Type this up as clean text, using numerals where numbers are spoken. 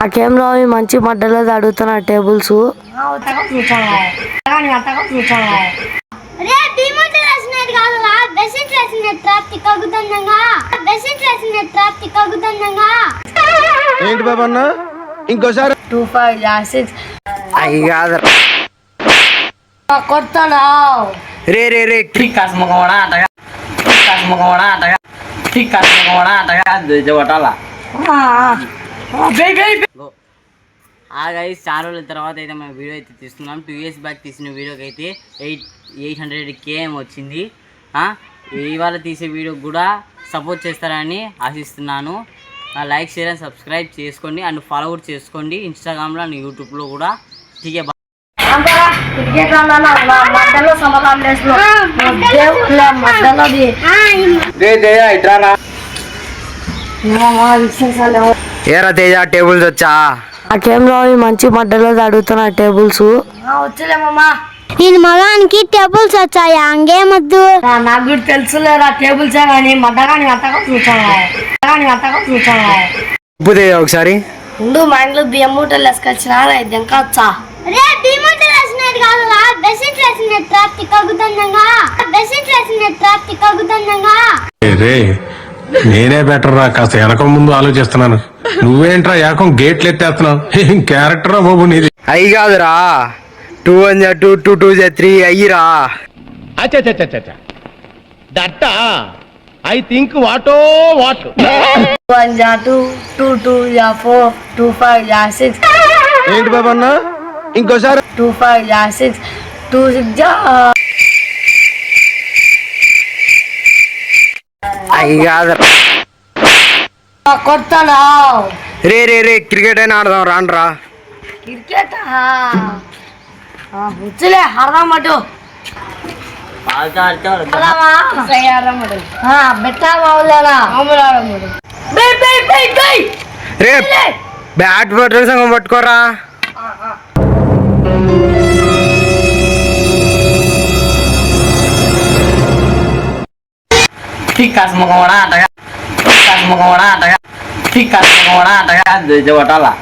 నాకేంలో మంచి మడ్డలో అడుగుతున్నా టేబుల్స్ ఏంటి బాబా అన్న ఇంకోసారి 25 అయ్యి కాదు కొడతాడా రే రే రే కాస్మకోడా అటగా కాస్మకోడా అటగా కాస్మకోడా అటగా కొట్టాలా గైస్ చాలా రోజుల తర్వాత అయితే మేము వీడియో అయితే తీస్తున్నాం 2 years బ్యాక్ తీసిన వీడియోకి అయితే 800K వచ్చింది. ఇవాళ తీసే వీడియో కూడా సపోర్ట్ చేస్తారని ఆశిస్తున్నాను. లైక్ షేర్ అండ్ సబ్స్క్రైబ్ చేసుకోండి అండ్ ఫాలో కూడా చేసుకోండి ఇన్స్టాగ్రామ్లో అండ్ యూట్యూబ్లో కూడా. ఠీకే ఏరా తేజ టేబుల్స్ వచ్చా నాకేంలో మంచి మడ్డలో అడుగుతున్నా టేబుల్స్ వచ్చలేమమ్మా నేను మగానికి టేబుల్స్ వచ్చాయా అంగేమద్దు నాకు కూడా తెలుసులేరా టేబుల్స్ కానీ మడ్డగాని అంతగా చూసాను ఉప్పు తేజ ఒకసారి ముందు మా ఇంట్లో బియ్యం మూటలు వేసుకొచ్చినా ఇది ఇంకా వచ్చా నేనే బెటర్ రా కాస్త వెనక ముందు ఆలోచిస్తున్నాను. నువ్వేంట్రా ఏకం గేట్లు ఎత్తేస్తున్నావు. ఏం క్యారెక్టర్ బాబు నీది. అయ్యి కాదురా 2 1 2 2 2 3 అయ్యిరా. దట్ ఐ థింక్ వాటో వాట్ 1 2 2 2 4 2 5 6 ఏంటి బాబా అన్న ఇంకోసారి 2 5 6 2 6 అయ్యి కాదు కొడతాడా రే రే రే క్రికెట్ అయినా ఆడదాం రాండ్రా. క్రికెట్ వచ్చలే ఆడదామటు రే బ్యాట్ పట్టుకుని సంగం పట్టుకోరా. కాస్మకోడా అటగా కాస్మకోడా అటగా కాస్మకోడా అటగా కొట్టాలా